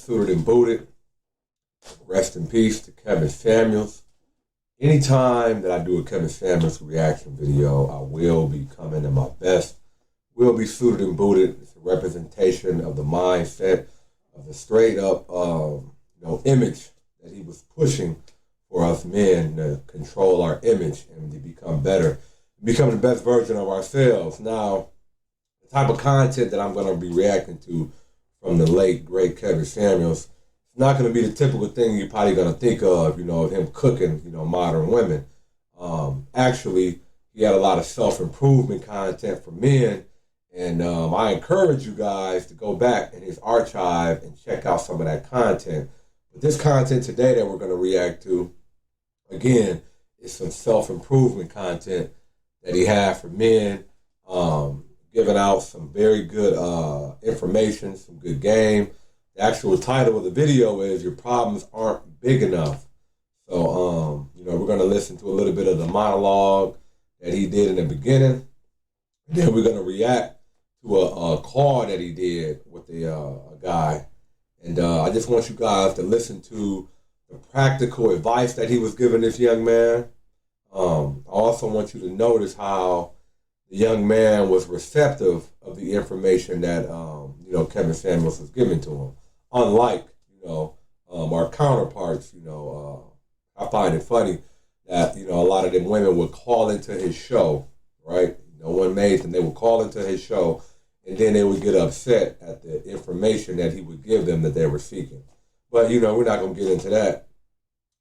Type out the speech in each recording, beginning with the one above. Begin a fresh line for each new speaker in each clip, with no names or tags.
Suited and Booted. Rest in peace to Kevin Samuels. Anytime that I do a Kevin Samuels reaction video, I will be coming in my best. Will be suited and booted. It's a representation of the mindset of the straight up image that he was pushing for us men to control our image and to become better, become the best version of ourselves. Now, the type of content that I'm going to be reacting to from the late, great Kevin Samuels, it's not going to be the typical thing you're probably going to think of, of him cooking, modern women. Actually, he had a lot of self-improvement content for men, and I encourage you guys to go back in his archive and check out some of that content. But this content today that we're going to react to, again, is some self-improvement content that he had for men, giving out some very good information, some good game. The actual title of the video is Your Problems Aren't Big Enough. So, we're going to listen to a little bit of the monologue that he did in the beginning. Then we're going to react to a call that he did with a guy. And I just want you guys to listen to the practical advice that he was giving this young man. I also want you to notice how the young man was receptive of the information that, Kevin Samuels was giving to him. Unlike, our counterparts, I find it funny that, a lot of them women would call into his show, right? No one made them. They would call into his show, and then they would get upset at the information that he would give them that they were seeking. But, we're not going to get into that.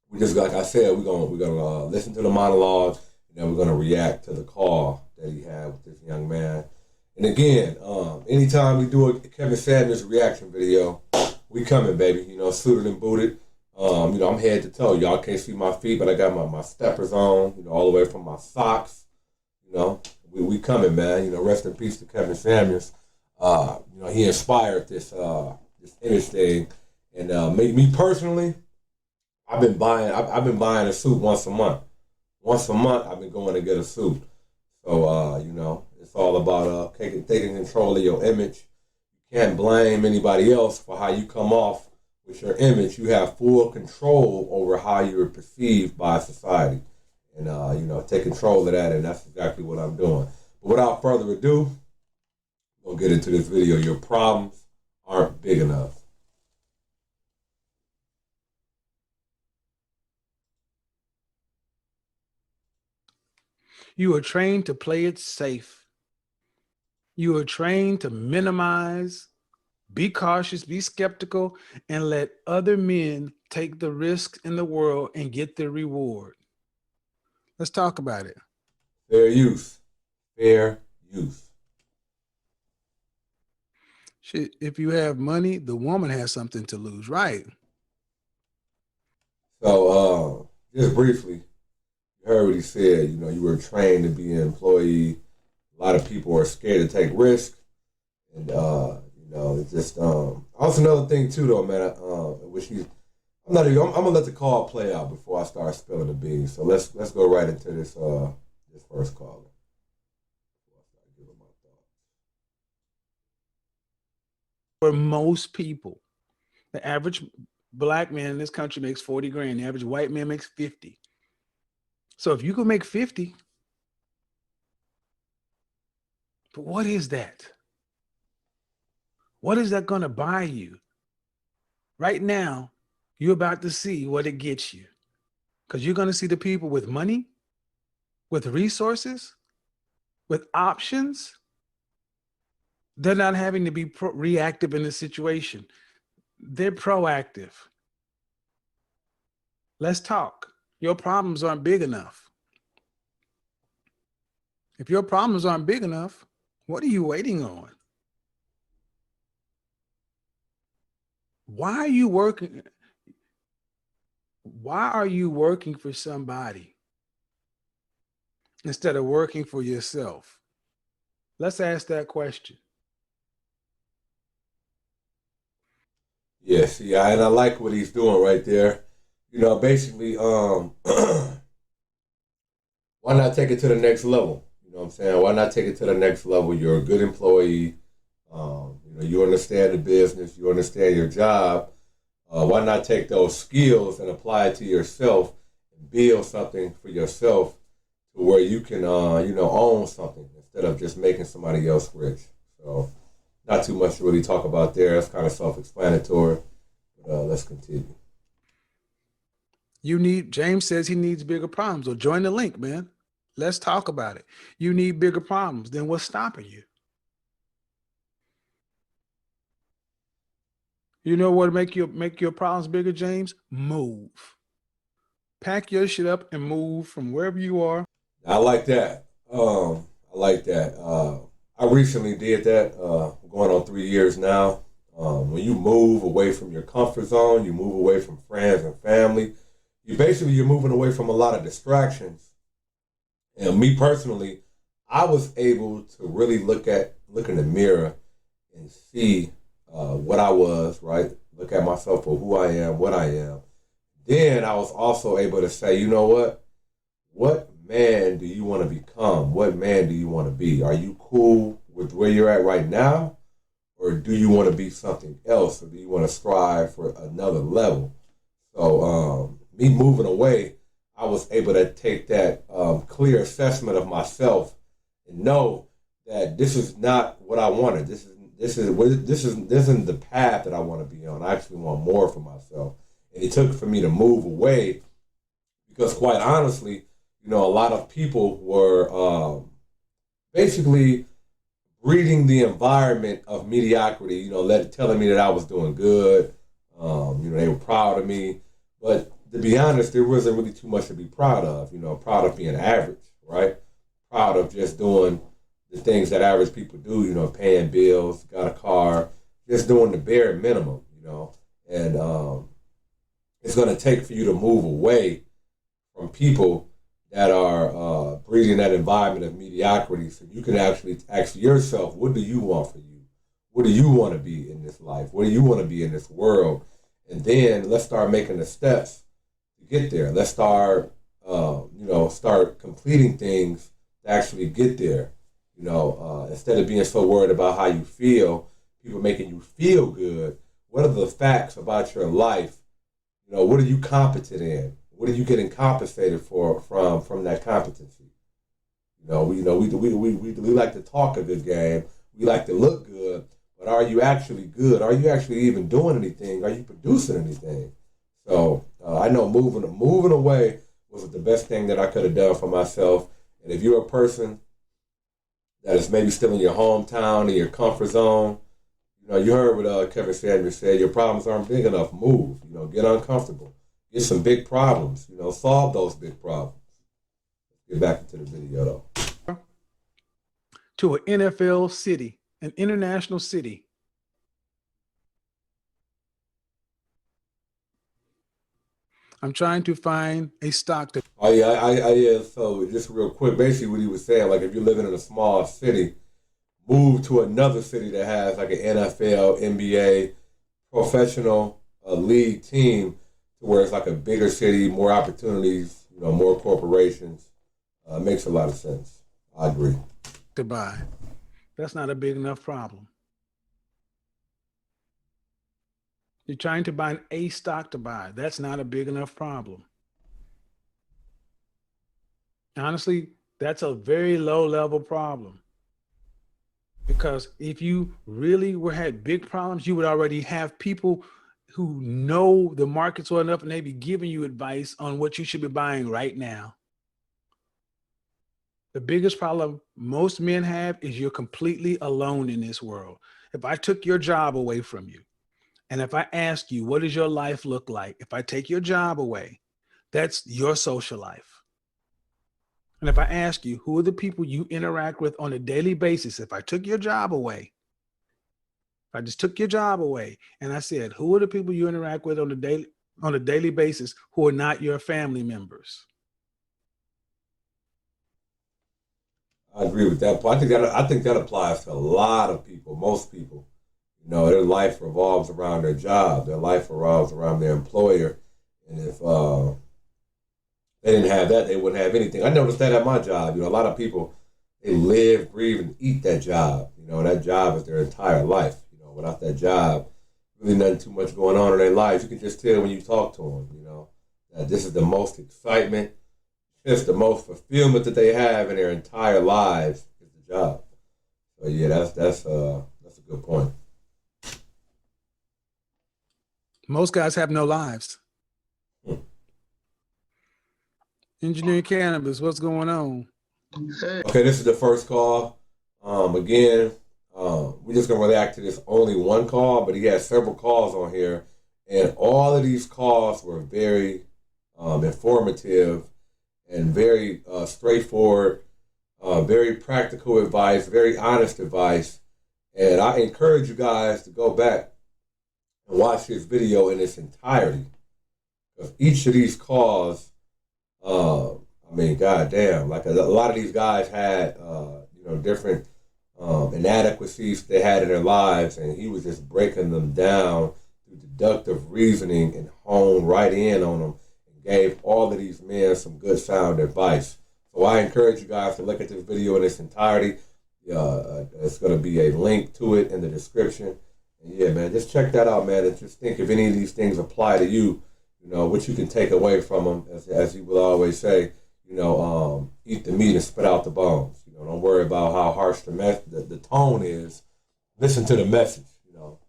We just, like I said, we're gonna listen to the monologue, and then we're going to react to the call that he had with this young man. And again, anytime we do a Kevin Samuels reaction video, we coming, baby. Suited and booted. I'm head to toe. Y'all can't see my feet, but I got my steppers on, all the way from my socks. We coming, man. Rest in peace to Kevin Samuels. He inspired this image thing. And me personally, I've been buying a suit once a month. Once a month, I've been going to get a suit. So, it's all about taking control of your image. You can't blame anybody else for how you come off with your image. You have full control over how you're perceived by society. And, take control of that, and that's exactly what I'm doing. But without further ado, we'll get into this video. Your problems aren't big enough.
You are trained to play it safe. You are trained to minimize, be cautious, be skeptical, and let other men take the risks in the world and get the reward. Let's talk about it.
Fair use. Fair use.
Shit, if you have money, the woman has something to lose, right?
So, just briefly, you heard what he said. You were trained to be an employee. A lot of people are scared to take risks. And, it's just, also another thing too, though, man, I'm going to let the call play out before I start spilling the beans. So let's go right into this first caller.
For most people, the average black man in this country makes 40 grand. The average white man makes 50. So if you can make 50, but what is that? What is that going to buy you? Right now, you're about to see what it gets you, because you're going to see the people with money, with resources, with options. They're not having to be reactive in the situation. They're proactive. Let's talk. Your problems aren't big enough. If your problems aren't big enough, what are you waiting on? Why are you working? Why are you working for somebody instead of working for yourself? Let's ask that question.
Yes, yeah, and I like what he's doing right there. Basically, why not take it to the next level? You know what I'm saying? Why not take it to the next level? You're a good employee. You understand the business. You understand your job. Why not take those skills and apply it to yourself and build something for yourself to where you can, own something instead of just making somebody else rich. So not too much to really talk about there. It's kind of self-explanatory, but let's continue.
James says he needs bigger problems. So join the link, man. Let's talk about it. You need bigger problems. Then what's stopping you? You know what make your problems bigger, James? Move. Pack your shit up and move from wherever you are.
I like that. I like that. I recently did that, going on 3 years now. When you move away from your comfort zone, you move away from friends and family, you're moving away from a lot of distractions. And me personally, I was able to really look in the mirror and see what I was, right? Look at myself for who I am, what I am. Then I was also able to say, you know what? What man do you want to become? What man do you want to be? Are you cool with where you're at right now? Or do you want to be something else? Or do you want to strive for another level? So me moving away, I was able to take that clear assessment of myself and know that this is not what I wanted. This isn't the path that I want to be on. I actually want more for myself. And it took for me to move away because, quite honestly, a lot of people were basically breeding the environment of mediocrity. Telling me that I was doing good. They were proud of me, but to be honest, there wasn't really too much to be proud of. Proud of being average, right? Proud of just doing the things that average people do. Paying bills, got a car, just doing the bare minimum. And it's going to take for you to move away from people that are breeding that environment of mediocrity, so you can actually ask yourself, what do you want for you? What do you want to be in this life? What do you want to be in this world? And then let's start making the steps to get there. Let's start, start completing things to actually get there. Instead of being so worried about how you feel, people making you feel good. What are the facts about your life? What are you competent in? What are you getting compensated for from that competency? We like to talk a good game. We like to look good, but are you actually good? Are you actually even doing anything? Are you producing anything? So I know moving away was the best thing that I could have done for myself. And if you're a person that is maybe still in your hometown, in your comfort zone, you heard what Kevin Samuels said, your problems aren't big enough, move, get uncomfortable. Get some big problems, solve those big problems. Let's get back into the video though.
To an NFL city, an international city. I'm trying to find a stock to.
Oh yeah. So just real quick, basically what he was saying, like if you're living in a small city, move to another city that has like an NFL, NBA, professional league team, to where it's like a bigger city, more opportunities, more corporations. Makes a lot of sense. I agree.
To buy. That's not a big enough problem. You're trying to buy a stock to buy. That's not a big enough problem. Honestly, that's a very low level problem. Because if you really had big problems, you would already have people who know the markets well enough and they be giving you advice on what you should be buying right now. The biggest problem most men have is you're completely alone in this world. If I took your job away from you, and if I ask you, what does your life look like? If I take your job away, that's your social life. And if I ask you, who are the people you interact with on a daily basis? If I took your job away, if I just took your job away and I said, who are the people you interact with on a daily basis who are not your family members?
I agree with that. I think that applies to a lot of people, most people. Their life revolves around their job. Their life revolves around their employer. And if they didn't have that, they wouldn't have anything. I noticed that at my job. A lot of people, they live, breathe, and eat that job. That job is their entire life. Without that job, really nothing too much going on in their lives. You can just tell when you talk to them, you know, that this is the most excitement, just the most fulfillment that they have in their entire lives is the job. So yeah, that's a good point.
Most guys have no lives. Engineering cannabis, what's going on?
Okay, this is the first call. Again, we're just gonna react to this only one call, but he had several calls on here, and all of these calls were very informative and very straightforward, very practical advice, very honest advice. And I encourage you guys to go back and watch this video in its entirety, because each of these calls, I mean, goddamn, like a lot of these guys had, different inadequacies they had in their lives, and he was just breaking them down through deductive reasoning and honed right in on them and gave all of these men some good sound advice. So I encourage you guys to look at this video in its entirety. It's going to be a link to it in the description. And yeah, man, just check that out, man, and just think if any of these things apply to you, you know, what you can take away from them, as he will always say, you know, eat the meat and spit out the bones. You know, don't worry about how harsh the tone is. Listen to the message, you know,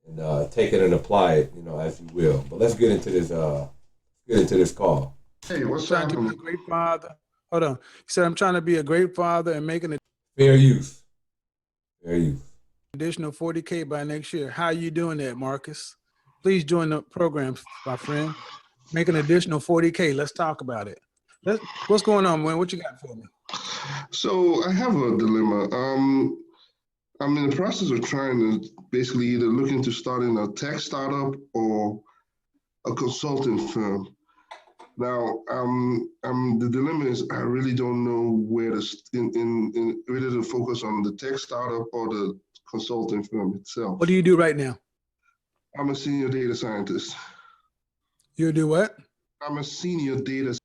and take it and apply it, you know, as you will. But let's get into this call.
Hey, what's
Trying
up?
to be a great father. Hold on. He said, I'm trying to be a great father and making an
Fair use. Fair use.
additional 40K by next year. How are you doing that, Marcus? Please join the program, my friend. Make an additional 40K. Let's talk about it. What's going on, man? What you got for me?
So I have a dilemma. I'm in the process of trying to basically either looking to starting a tech startup or a consulting firm. Now, the dilemma is I really don't know where to whether to focus on the tech startup or the consulting firm itself.
What do you do right now?
I'm a senior data scientist.
You do what?
I'm a senior data.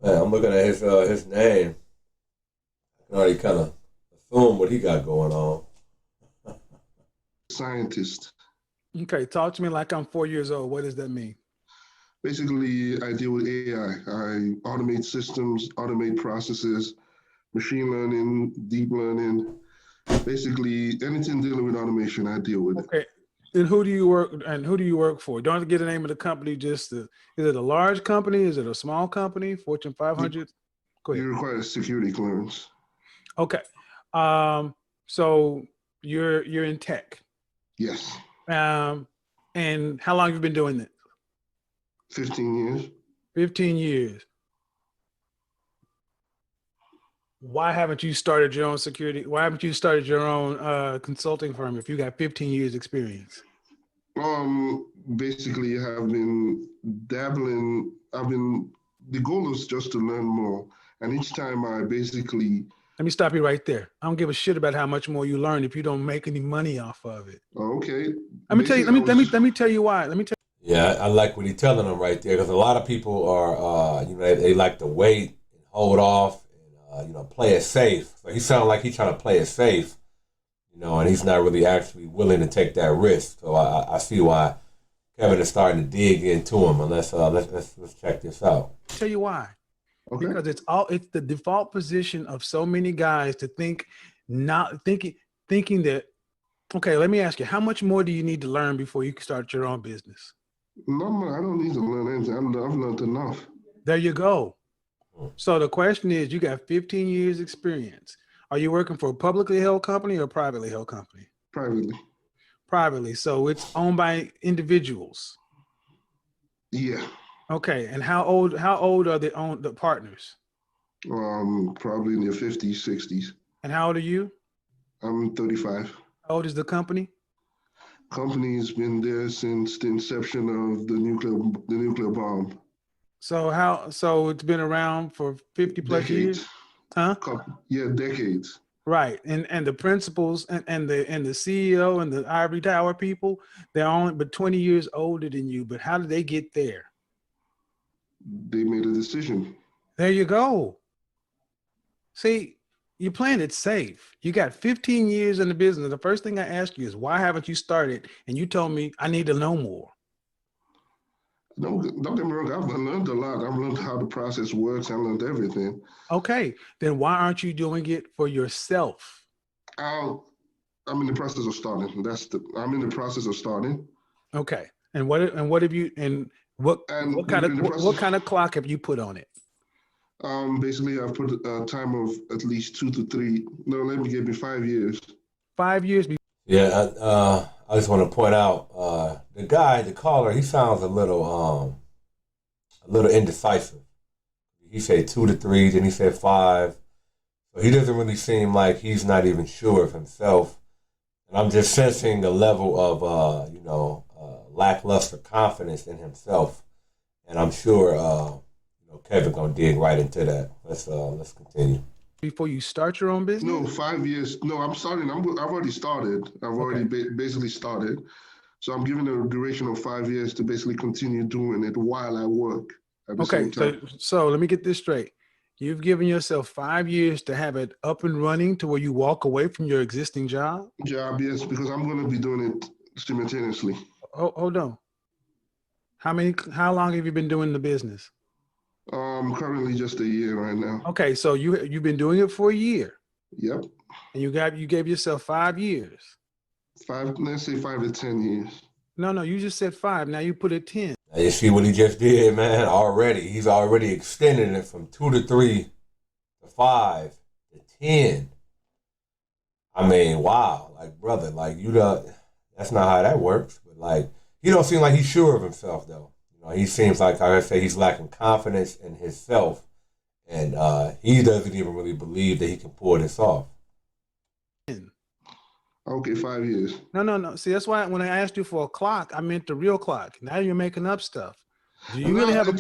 Man, I'm looking at his name. I can already kind of assume what he got going on.
Scientist.
Okay, talk to me like I'm 4 years old. What does that mean?
Basically, I deal with AI. I automate systems, automate processes, machine learning, deep learning. Basically, anything dealing with automation, I deal with it.
Okay. And who do you work for? Don't have to get the name of the company. Is it a large company? Is it a small company? Fortune 500? Go ahead.
You require a security clearance.
Okay. So you're in tech.
Yes.
And how long have you been doing it?
15 years.
15 years. Why haven't you started your own security? Why haven't you started your own consulting firm if you got 15 years experience?
Basically, I have been dabbling. The goal is just to learn more. And each time I basically.
Let me stop you right there. I don't give a shit about how much more you learn if you don't make any money off of it.
Okay.
Let me tell you. Let me tell you why.
Yeah, I like what he's telling them right there, because a lot of people are, they like to wait and hold off and, play it safe. So he sounds like he's trying to play it safe, and he's not really actually willing to take that risk. So I see why Kevin is starting to dig into him. And let's check this out.
I'll tell you why.
Okay.
Because it's the default position of so many guys to thinking that, okay, let me ask you, how much more do you need to learn before you can start your own business?
No, I don't need to learn anything. I've learned enough.
There you go. So the question is, you got 15 years experience. Are you working for a publicly held company or a privately held company?
Privately.
Privately. So it's owned by individuals.
Yeah.
Okay. And how old are the partners?
Probably in their 50s, 60s.
And how old are you?
I'm 35.
How old is the company?
Company's been there since the inception of the nuclear bomb.
So it's been around for 50 plus
Decades.
years? Huh?
Yeah, decades.
Right. And the principals and the CEO and the ivory tower people, they're only but 20 years older than you. But how did they get there?
They made a decision.
There you go. See, you're playing it safe. You got 15 years in the business. The first thing I ask you is, why haven't you started? And you told me I need to know more.
Don't get me wrong. I've learned a lot. I've learned how the process works. I learned everything.
Okay, then why aren't you doing it for yourself?
I'm in the process of starting. I'm in the process of starting.
Okay, and what have you and what kind of clock have you put on it?
Basically, I've put a time of at least 2 to 3. No, let me give me 5 years.
5 years.
Yeah, I just want to point out the caller, he sounds a little indecisive. He said 2 to 3, then he said 5. So he doesn't really seem like he's not even sure of himself. And I'm just sensing a level of lackluster confidence in himself. And I'm sure Kevin gonna dig right into that. Let's continue.
Before you start your own business?
No, 5 years. No, I'm starting. I've already started. I've already basically started. So I'm giving a duration of 5 years to basically continue doing it while I work at the same time.
So let me get this straight. You've given yourself 5 years to have it up and running to where you walk away from your existing job?
Yes, because I'm going to be doing it simultaneously.
Hold on. How long have you been doing the business?
Currently just a year right now.
Okay, so you've been doing it for a year.
Yep.
And you gave yourself 5 years.
Let's say 5 to 10 years.
No, you just said 5. Now you put it 10.
Now you see what he just did, man. He's already extending it from 2 to 3 to 5 to 10. I mean, wow, like brother, like that's not how that works. But like, he don't seem like he's sure of himself though. He seems like I say he's lacking confidence in himself, and he doesn't even really believe that he can pull this off.
Okay, 5 years.
No. See, that's why when I asked you for a clock, I meant the real clock. Now you're making up stuff. Do you really have a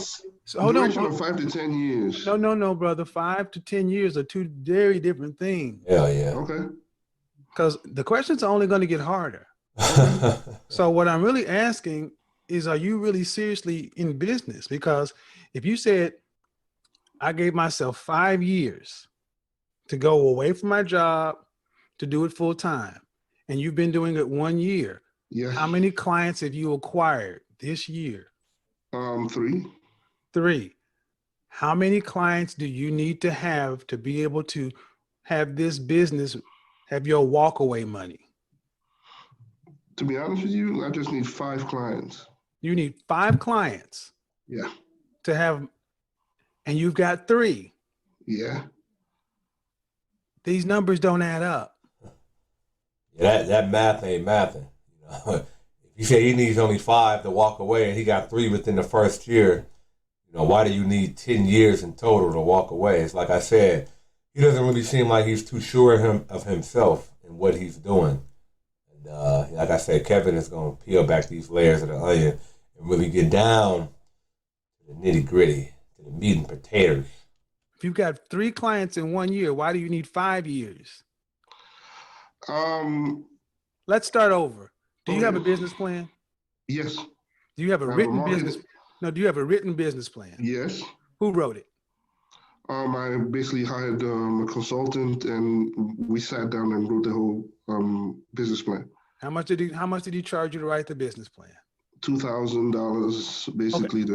duration of 5 to 10 years?
No, brother. 5 to 10 years are two very different things.
Hell yeah.
Okay.
Because the questions are only going to get harder. So what I'm really asking is, are you really seriously in business? Because if you said, I gave myself 5 years to go away from my job to do it full time, and you've been doing it 1 year,
yes.
How many clients have you acquired this year?
3.
3. How many clients do you need to have to be able to have this business have your walkaway money?
To be honest with you, I just need 5 clients.
You need 5 clients.
Yeah.
To have, and you've got 3.
Yeah.
These numbers don't add up.
Yeah, that math ain't mathing. If you say he needs only 5 to walk away and he got 3 within the first year, why do you need 10 years in total to walk away? It's like I said, he doesn't really seem like he's too sure of himself and what he's doing. And like I said, Kevin is going to peel back these layers of the onion and really get down to the nitty gritty, to the meat and potatoes.
If you've got 3 clients in 1 year, why do you need 5 years? Let's start over. Do you have a business plan?
Yes.
Do you have a written business? No, do you have a written business plan?
Yes.
Who wrote it?
I basically hired a consultant, and we sat down and wrote the whole business plan.
How much did he charge you to write the business plan?
$2,000, basically.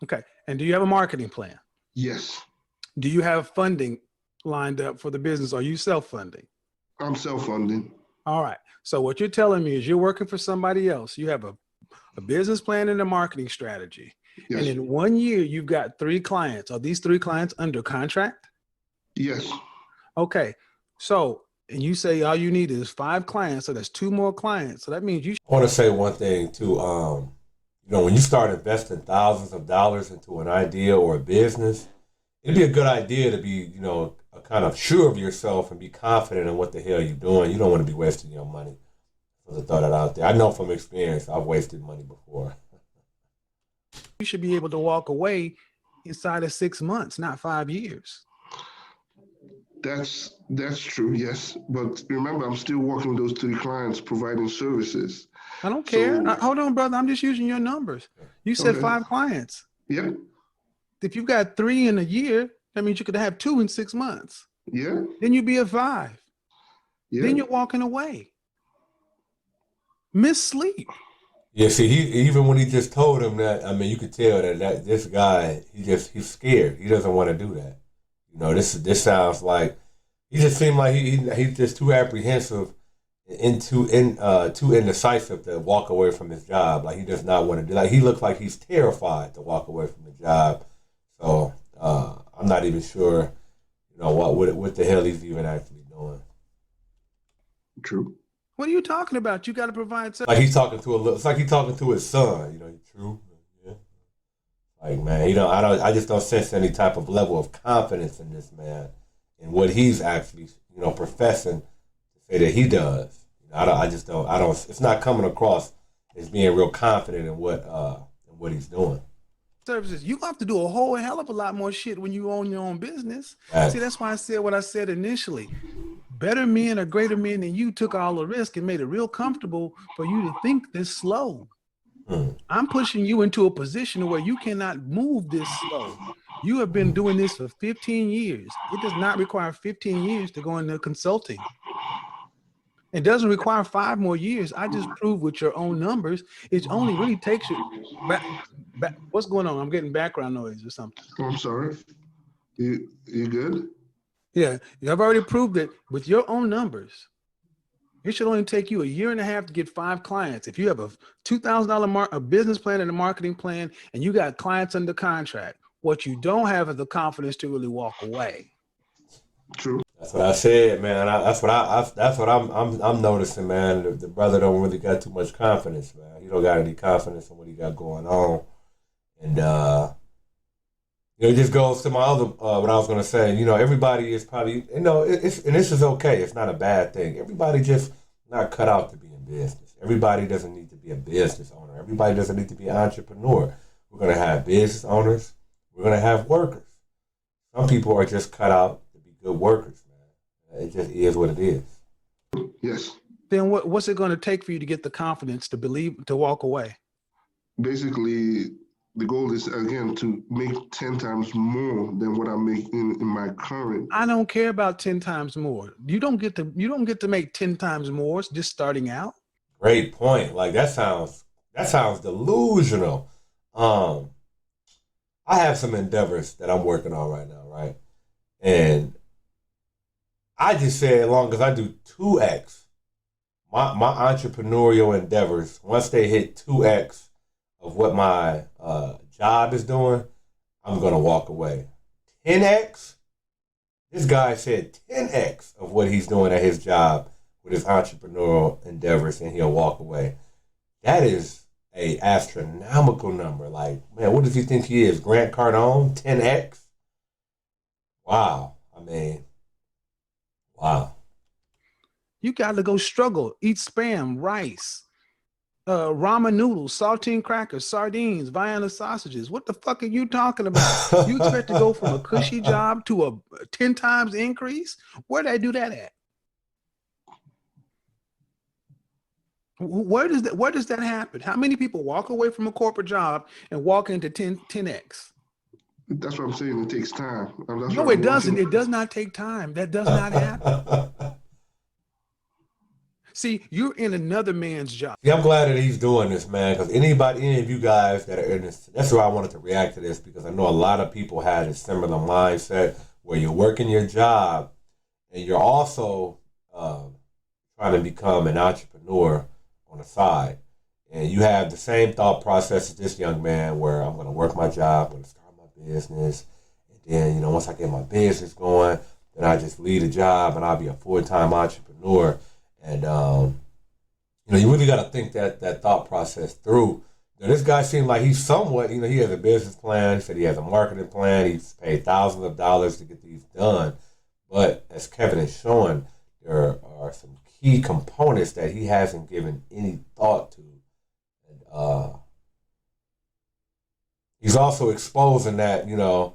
Okay. And do you have a marketing plan?
Yes.
Do you have funding lined up for the business? Are you self-funding?
I'm self-funding.
All right. So what you're telling me is you're working for somebody else. You have a business plan and a marketing strategy.
Yes.
And in 1 year, you've got 3 clients. Are these 3 clients under contract?
Yes.
Okay. So, and you say all you need is 5 clients. So that's 2 more clients. So that means you.
I want to say one thing too. When you start investing thousands of dollars into an idea or a business, it'd be a good idea to be, kind of sure of yourself and be confident in what the hell you're doing. You don't want to be wasting your money. So throw that out there. I know from experience, I've wasted money before.
You should be able to walk away inside of 6 months, not 5 years.
That's true, yes. But remember, I'm still working with those 3 clients, providing services.
I don't care. Hold on, brother. I'm just using your numbers. You said 5 clients.
Yep.
If you've got 3 in a year, that means you could have 2 in 6 months.
Yeah.
Then you be at 5.
Yeah.
Then you're walking away. Miss sleep.
Yeah, see, even when he just told him that, I mean, you could tell that this guy, he's scared. He doesn't want to do that. You know, this sounds like he just seemed like he's just too apprehensive and too indecisive to walk away from his job. Like he does not want to do. Like he looks like he's terrified to walk away from the job. So I'm not even sure, you know, what the hell he's even actually doing.
True.
What are you talking about? You got to provide service.
Like he's talking to it's like he's talking to his son. You know, true. Yeah. Like man, I just don't sense any type of level of confidence in this man and what he's actually, you know, professing to say that he does. You know, I don't. It's not coming across as being real confident in what he's doing.
Services. You have to do a whole hell of a lot more shit when you own your own business.
Right.
See, that's why I said what I said initially. Better men or greater men than you took all the risk and made it real comfortable for you to think this slow. I'm pushing you into a position where you cannot move this slow. You have been doing this for 15 years. It does not require 15 years to go into consulting. It doesn't require 5 more years. I just proved with your own numbers. It only really takes you back. What's going on? I'm getting background noise or something.
Oh, I'm sorry. You good?
Yeah, I've already proved it with your own numbers. It should only take you 1.5 years to get 5 clients. If you have a $2,000 business plan and a marketing plan, and you got clients under contract, what you don't have is the confidence to really walk away.
True.
That's what I said, man. That's what I'm noticing, man. The brother don't really got too much confidence, man. He don't got any confidence in what he got going on, and you know, it just goes to my other what I was gonna say. You know, everybody is probably, you know, it's and this is okay. It's not a bad thing. Everybody just not cut out to be in business. Everybody doesn't need to be a business owner. Everybody doesn't need to be an entrepreneur. We're gonna have business owners. We're gonna have workers. Some people are just cut out to be good workers, man. It just is what it is.
Yes.
Then what's it going to take for you to get the confidence to believe, to walk away?
Basically, the goal is again to make 10 times more than what I make in my current.
I don't care about 10 times more. You don't get to make 10 times more just starting out.
Great point. Like that sounds delusional. I have some endeavors that I'm working on right now, right? And I just say as long as I do 2x, my entrepreneurial endeavors, once they hit 2x of what my job is doing, I'm gonna walk away. 10x? This guy said 10x of what he's doing at his job with his entrepreneurial endeavors, and he'll walk away. That is a astronomical number. Like, man, what does he think he is? Grant Cardone? 10x? Wow. I mean, wow.
You got to go struggle, eat Spam, rice, ramen noodles, saltine crackers, sardines, Vienna sausages. What the fuck are you talking about? You expect to go from a cushy job to a 10 times increase? Where'd I do that at? Where does that happen? How many people walk away from a corporate job and walk into 10x?
That's what I'm saying. It takes time.
No, it doesn't. It does not take time. That does not happen. See, you're in another man's job.
Yeah, I'm glad that he's doing this, man, because any of you guys that are in this, that's why I wanted to react to this, because I know a lot of people had a similar mindset where you're working your job and you're also trying to become an entrepreneur on the side. And you have the same thought process as this young man where I'm going to work my job, I'm going to start my business. And then, you know, once I get my business going, then I just leave a job and I'll be a full-time entrepreneur. And, you know, you really got to think that thought process through. Now, this guy seemed like he's somewhat, you know, he has a business plan. He said he has a marketing plan. He's paid thousands of dollars to get these done. But as Kevin is showing, there are some key components that he hasn't given any thought to. And he's also exposing that, you know,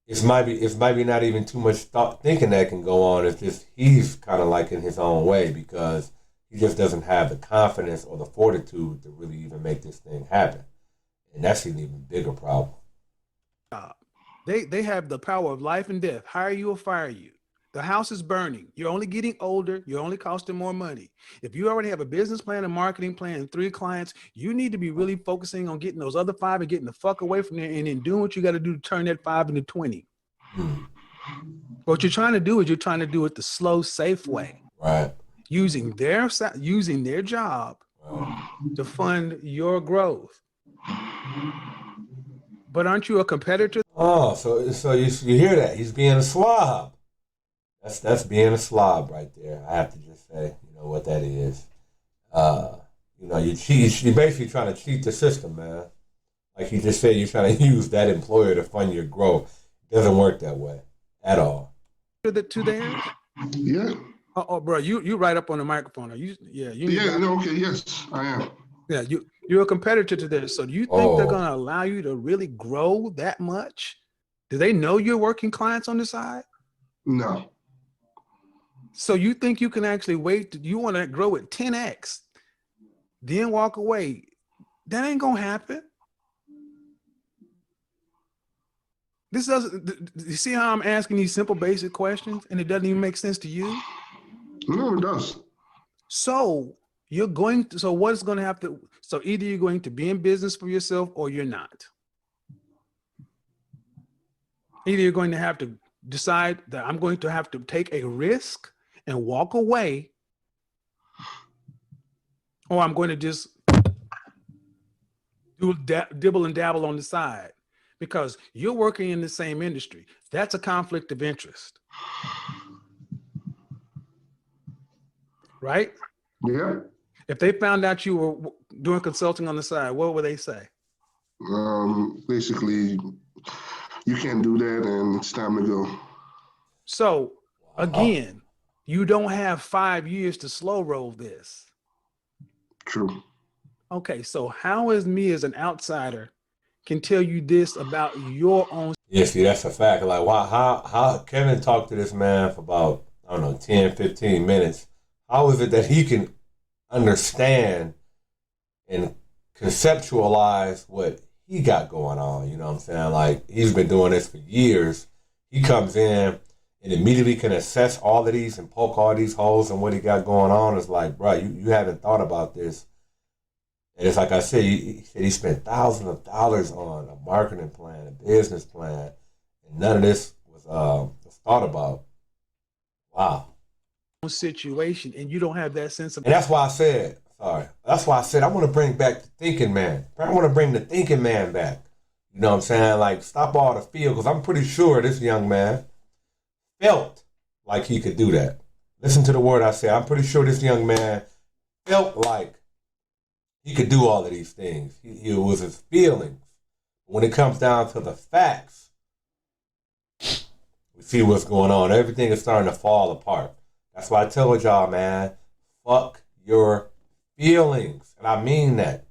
it's might be not even too much thinking that can go on. It's just he's kind of like in his own way because he just doesn't have the confidence or the fortitude to really even make this thing happen. And that's an even bigger problem.
They have the power of life and death. Hire you or fire you. The house is burning. You're only getting older. You're only costing more money. If you already have a business plan, a marketing plan, and 3 clients, you need to be really focusing on getting those other 5 and getting the fuck away from there and then doing what you got to do to turn that 5 into 20. What you're trying to do is you're trying to do it the slow, safe way.
Right.
Using their job to fund your growth. But aren't you a competitor?
Oh, so you hear that? He's being a slob. That's being a slob right there. I have to just say, you know what that is. You know, you cheat. You're basically trying to cheat the system, man. Like he just said, you're trying to use that employer to fund your growth. It doesn't work that way at all.
The 2 theirs?
Yeah.
Oh, bro, you right up on the microphone. Are you? Yeah.
Okay. Yes, I am.
Yeah, you're a competitor to this. So do you think they're going to allow you to really grow that much? Do they know you're working clients on the side?
No.
So you think you can actually wait? You want to grow at 10x, then walk away? That ain't going to happen. This doesn't. You see how I'm asking these simple, basic questions, and it doesn't even make sense to you?
No, it does.
So you're going to. So what's going to have to? So either you're going to be in business for yourself, or you're not. Either you're going to have to decide that I'm going to have to take a risk and walk away, or I'm going to just do dibble and dabble on the side. Because you're working in the same industry. That's a conflict of interest. Right?
Yeah.
If they found out you were doing consulting on the side, what would they say?
Basically, you can't do that and it's time to go.
So, again, you don't have 5 years to slow roll this.
True.
Okay, so how is me as an outsider can tell you this about your own?
Yeah, see, that's a fact. Like, how Kevin talked to this man for about, I don't know, 10, 15 minutes. How is it that he can understand and conceptualize what he got going on? You know what I'm saying? Like, he's been doing this for years. He comes in and immediately can assess all of these and poke all these holes and what he got going on. It's like, bro, you haven't thought about this. And it's like I said, he said he spent thousands of dollars on a marketing plan, a business plan, and none of this was thought about. Wow.
Situation, and you don't have that sense of.
And that's why I said, I want to bring back the thinking man. I want to bring the thinking man back. You know what I'm saying? Like, stop all the feel, because I'm pretty sure this young man felt like he could do that. Listen to the word I said. I'm pretty sure this young man felt like he could do all of these things. It was his feelings. When it comes down to the facts, we see what's going on. Everything is starting to fall apart. That's why I told y'all, man, fuck your feelings. And I mean that.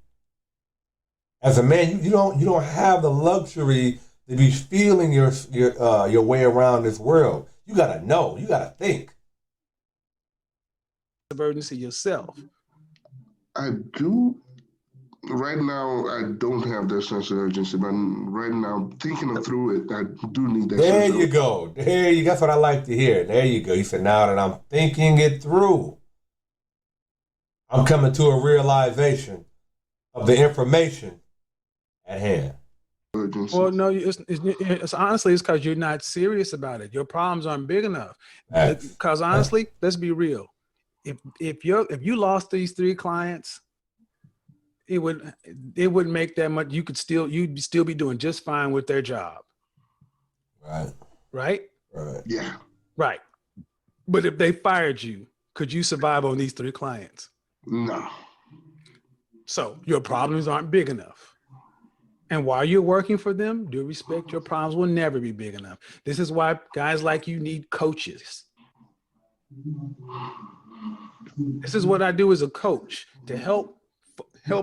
As a man, you don't have the luxury to be feeling your way around this world. You gotta know. You gotta think.
Urgency yourself.
I do. Right now, I don't have that sense of urgency, but right now, thinking through it, I do need that.
There you go. That's what I like to hear. There you go. He said, now that I'm thinking it through, I'm coming to a realization of the information at hand.
Urgency.
Well, no, it's honestly, it's because you're not serious about it. Your problems aren't big enough. Because honestly, let's be real. If you lost these 3 clients, it wouldn't make that much. You'd still be doing just fine with their job. Right.
Yeah.
Right. But if they fired you, could you survive on these 3 clients?
No.
So your problems aren't big enough. And while you're working for them, due respect, your problems will never be big enough. This is why guys like you need coaches. This is what I do as a coach, to help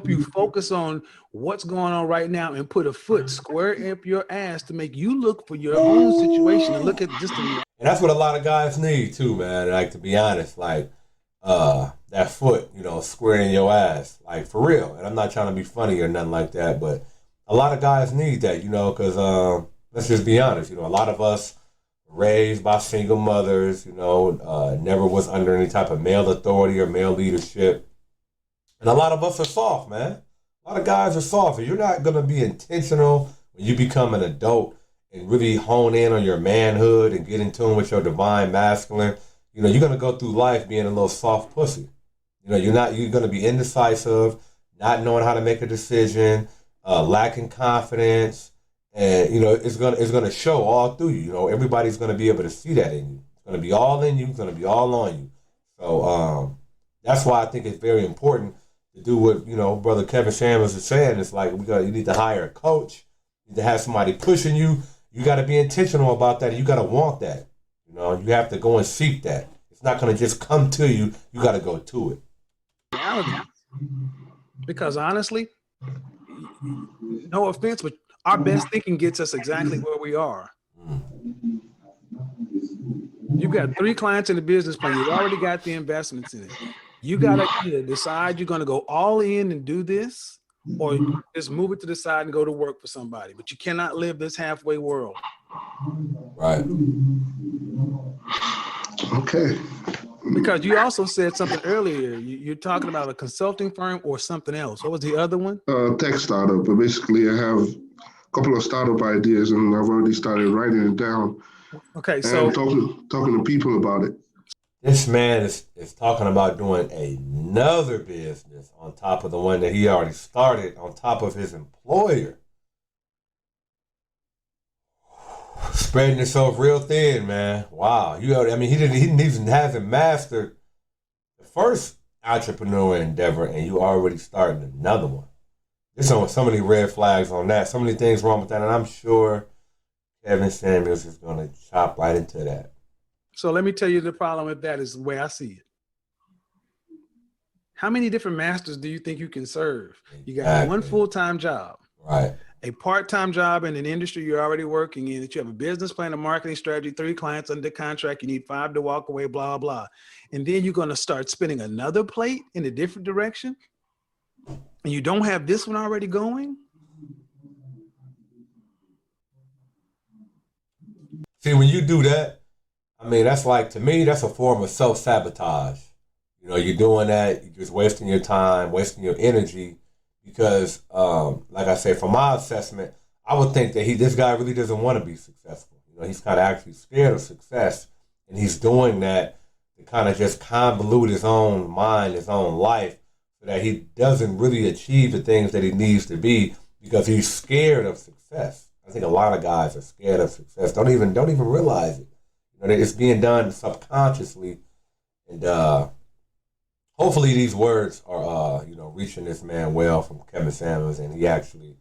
you focus on what's going on right now and put a foot square up your ass to make you look for your own situation and look at just the.
And that's what a lot of guys need too, man. Like, to be honest, like that foot, square in your ass, like, for real. And I'm not trying to be funny or nothing like that, but a lot of guys need that, because let's just be honest, a lot of us raised by single mothers, never was under any type of male authority or male leadership. And a lot of us are soft, man. A lot of guys are soft. If you're not going to be intentional when you become an adult and really hone in on your manhood and get in tune with your divine masculine, you're going to go through life being a little soft pussy. You're going to be indecisive, not knowing how to make a decision, lacking confidence, and it's going to show all through you. Everybody's going to be able to see that in you. It's going to be all in you. It's going to be all on you. So that's why I think it's very important to do what Brother Kevin Samuels is saying. It's like you need to hire a coach. You need to have somebody pushing you. You got to be intentional about that. You got to want that. You have to go and seek that. It's not going to just come to you. You got to go to it.
Because honestly, no offense, but our best thinking gets us exactly where we are. You've got 3 clients in the business plan. You've already got the investments in it. You got to either decide you're going to go all in and do this, or just move it to the side and go to work for somebody. But you cannot live this halfway world.
Right.
Okay.
Because you also said something earlier. You're talking about a consulting firm or something else. What was the other one?
Tech startup. But basically, I have a couple of startup ideas, and I've already started writing it down.
Okay, so
talking to people about it.
This man is talking about doing another business on top of the one that he already started, on top of his employer. Spreading himself real thin, man. Wow. He didn't even haven't mastered the first entrepreneur endeavor, and you already starting another one. There's so many red flags on that. So many things wrong with that, and I'm sure Kevin Samuels is going to chop right into that.
So let me tell you the problem with that is the way I see it. How many different masters do you think you can serve? You got one full-time job.
Right.
A part-time job in an industry you're already working in, that you have a business plan, a marketing strategy, 3 clients under contract, you need 5 to walk away, blah, blah. And then you're going to start spinning another plate in a different direction. And you don't have this one already going.
See, when you do that, that's like, to me, that's a form of self-sabotage. You're doing that, you're just wasting your time, wasting your energy, because, like I said, from my assessment, I would think that this guy really doesn't want to be successful. He's kind of actually scared of success, and he's doing that to kind of just convolute his own mind, his own life, so that he doesn't really achieve the things that he needs to be, because he's scared of success. I think a lot of guys are scared of success, don't even realize it. It's being done subconsciously, and hopefully these words are reaching this man well from Kevin Samuels, and he actually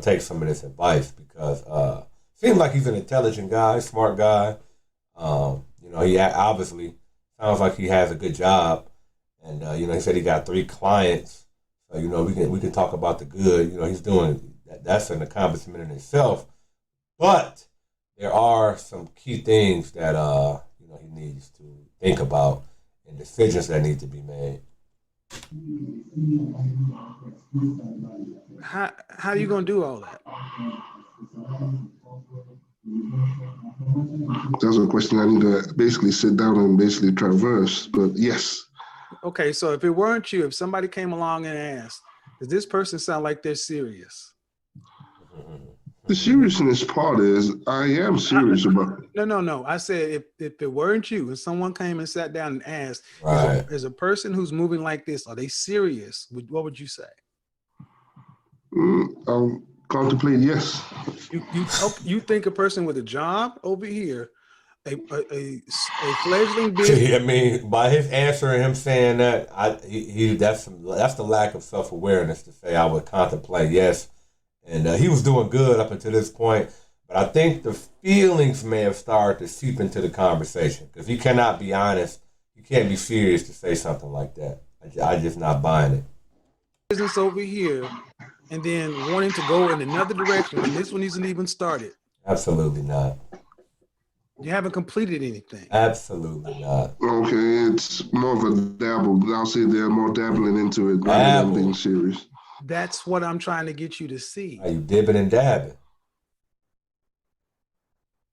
takes some of this advice, because seems like he's an intelligent guy, smart guy. He obviously sounds like he has a good job, and he said he got 3 clients. So we can talk about the good. He's doing that. That's an accomplishment in itself, but there are some key things that he needs to think about, and decisions that need to be made.
How are you going to do all that?
That's a question I need to basically sit down and basically traverse, but yes.
Okay, so if it weren't you, if somebody came along and asked, does this person sound like they're serious?
The seriousness part is I am serious about it.
No. I said if it weren't you and someone came and sat down and asked,
right,
as a person who's moving like this, are they serious? What would you say?
I'll contemplate yes.
You think a person with a job over here, a fledgling business.
By his answer and him saying that, that's the lack of self-awareness to say I would contemplate yes. And he was doing good up until this point. But I think the feelings may have started to seep into the conversation, because he cannot be honest. You can't be serious to say something like that. I just not buying it.
Business over here, and then wanting to go in another direction, and this one isn't even started.
Absolutely not.
You haven't completed anything.
Absolutely not.
Okay, it's more of a dabble. I'll say they're more dabbling into it rather than being serious.
That's what I'm trying to get you to see.
Are you dibbing and dabbing?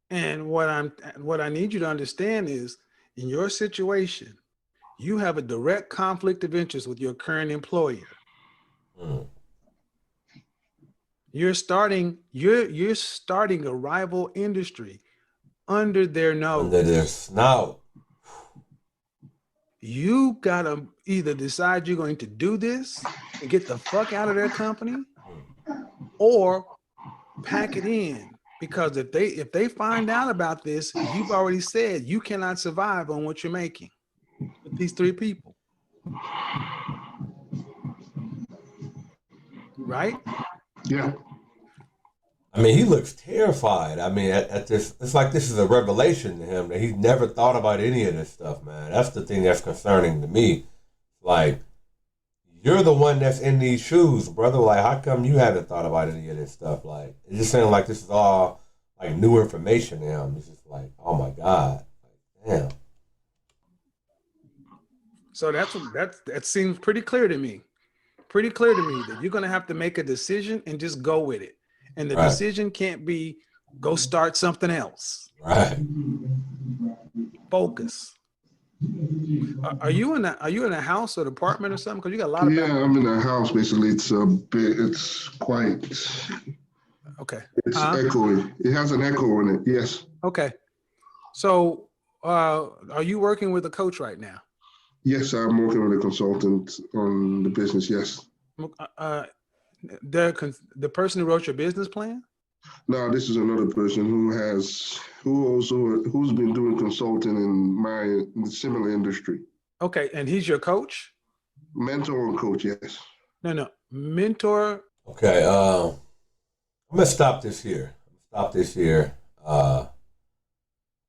And what I need you to understand is, in your situation, you have a direct conflict of interest with your current employer.
Mm.
You're starting a rival industry under their nose.
Under their snout.
You gotta either decide you're going to do this and get the fuck out of their company, or pack it in. Because if they find out about this, you've already said you cannot survive on what you're making with these three people. Right?
Yeah.
I mean, he looks terrified. I mean, at this, it's like this is a revelation to him that he's never thought about any of this stuff, man. That's the thing that's concerning to me. Like, you're the one that's in these shoes, brother. Like, how come you haven't thought about any of this stuff? Like, it just seems like this is all like new information to him. It's just like, oh my God, like, damn.
So that seems pretty clear to me. Pretty clear to me that you're gonna have to make a decision and just go with it. And the
Right.
decision can't be go start something else.
Right.
Focus. Are you in a house or an apartment or something? Because you got a lot of
Yeah, I'm in a house. Basically, it's quite.
Okay.
It's echoey. It has an echo in it. Yes.
Okay. So, are you working with a coach right now?
Yes, I'm working with a consultant on the business. Yes.
The person who wrote your business plan?
No, this is another person who's been doing consulting in the similar industry.
Okay, and he's your coach?
Mentor and coach, yes.
No, mentor.
Okay. I'm gonna stop this here. Because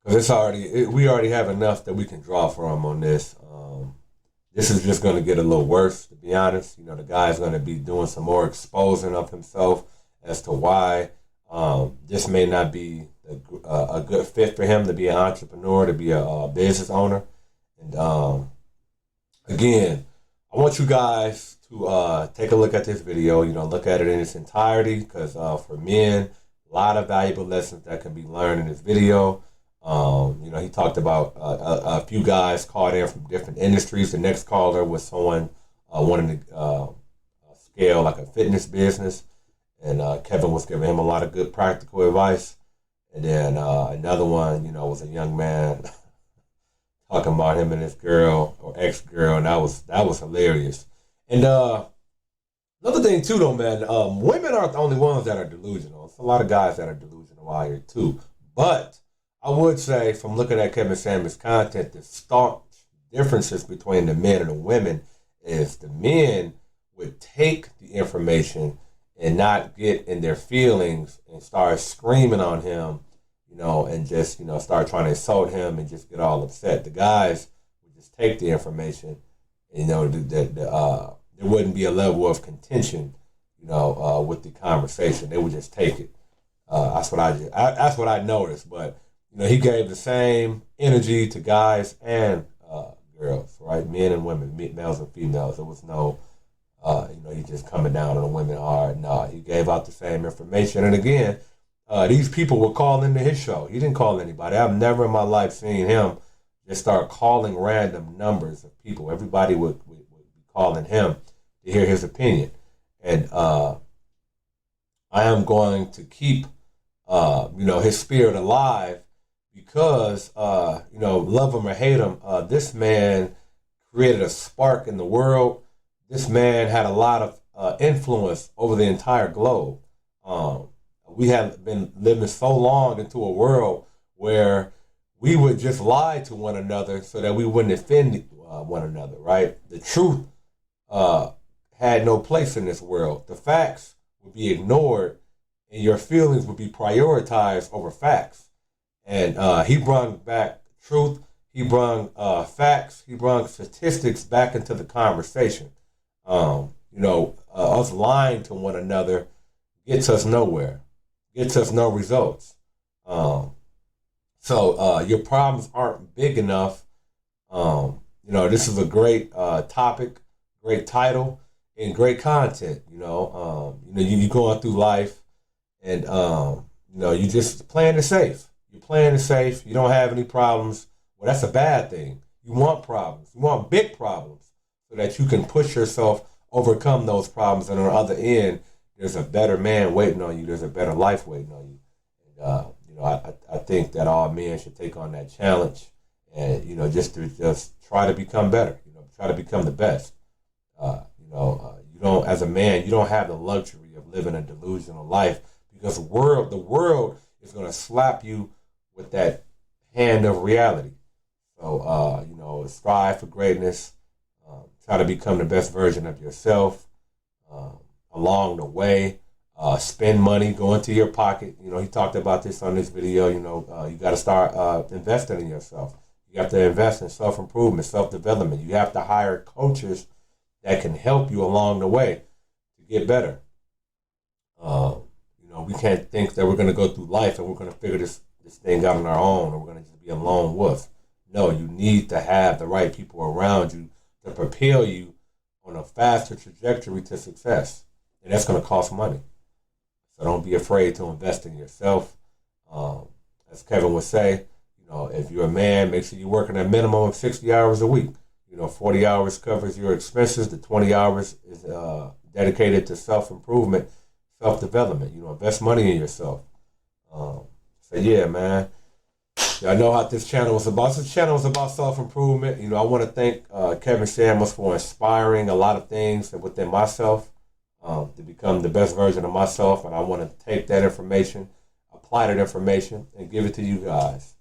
we already have enough that we can draw from on this. This is just going to get a little worse, to be honest. You know, the guy's going to be doing some more exposing of himself as to why this may not be a good fit for him to be an entrepreneur, to be a business owner. And again, I want you guys to take a look at this video. You know, look at it in its entirety, because for men, a lot of valuable lessons that can be learned in this video. You know, he talked about a few guys called in from different industries. The next caller was someone wanting to scale like a fitness business, and Kevin was giving him a lot of good practical advice. And then another one, you know, was a young man talking about him and his girl or ex-girl, and that was hilarious. And another thing too, though, man, women aren't the only ones that are delusional. It's a lot of guys that are delusional out here too, but I would say, from looking at Kevin Samuels' content, the stark differences between the men and the women is the men would take the information and not get in their feelings and start screaming on him, you know, and just, you know, start trying to insult him and just get all upset. The guys would just take the information, and, you know, there wouldn't be a level of contention, you know, with the conversation. They would just take it. That's what I noticed, but. You know, he gave the same energy to guys and girls, right? Men and women, males and females. There was no, you know, he just coming down on the women hard. No, he gave out the same information. And again, these people were calling into his show. He didn't call anybody. I've never in my life seen him just start calling random numbers of people. Everybody would be calling him to hear his opinion. And I am going to keep, you know, his spirit alive. Because, you know, love him or hate him, this man created a spark in the world. This man had a lot of influence over the entire globe. We have been living so long into a world where we would just lie to one another so that we wouldn't offend one another, right? The truth had no place in this world. The facts would be ignored, and your feelings would be prioritized over facts. And he brought back truth. He brought facts. He brought statistics back into the conversation. You know, us lying to one another gets us nowhere, gets us no results. So your problems aren't big enough. You know, this is a great topic, great title, and great content. You know, you're going through life, and you know, you just playing it safe. You're playing it safe, you don't have any problems, well, that's a bad thing. You want problems. You want big problems so that you can push yourself, overcome those problems, and on the other end, there's a better man waiting on you. There's a better life waiting on you. And, I think that all men should take on that challenge and, just try to become better, try to become the best. You don't, as a man, you don't have the luxury of living a delusional life because the world is going to slap you with that hand of reality. So, strive for greatness, try to become the best version of yourself along the way. Spend money, go into your pocket. He talked about this on this video. You got to start investing in yourself. You have to invest in self-improvement, self-development. You have to hire coaches that can help you along the way to get better. We can't think that we're going to go through life and we're going to figure this thing out on our own, or we're going to just be a lone wolf. No, you need to have the right people around you to propel you on a faster trajectory to success. And that's going to cost money. So don't be afraid to invest in yourself. As Kevin would say, if you're a man, make sure you're working a minimum of 60 hours a week. 40 hours covers your expenses. The 20 hours is dedicated to self-improvement, self-development. Invest money in yourself. So yeah, man. I know how this channel was about. This channel is about self-improvement. I want to thank Kevin Samuels for inspiring a lot of things within myself to become the best version of myself. And I want to take that information, apply that information, and give it to you guys.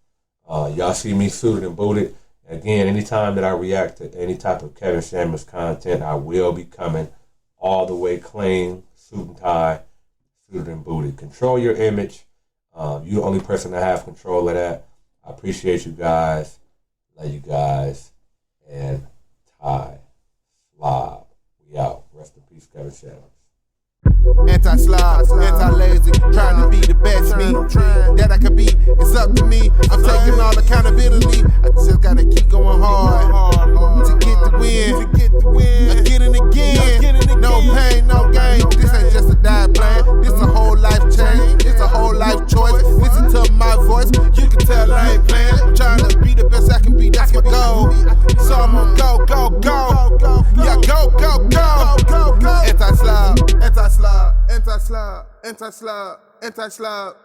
Y'all see me suited and booted. Again, anytime that I react to any type of Kevin Samuels content, I will be coming all the way clean, suit and tie, suited and booted. Control your image. You're the only person that have control of that. I appreciate you guys. Love you guys. And AntiSLOBB. We out. Rest in peace, Kevin Samuels.
Anti-SLOBB, anti-lazy, trying to be the best me that I can be. It's up to me. I'm taking all accountability. I just gotta keep going hard to get the win. Again and again. No pain, no gain. This ain't just a diet plan. This a whole life change. It's a whole life choice. Listen to my voice. You can tell I ain't playing. I'm trying to be the best I can be. That's my goal. So I'm gonna go. Yeah, go. AntiSLOBB. AntiSLOBB. AntiSLOBB. AntiSLOBB. AntiSLOBB.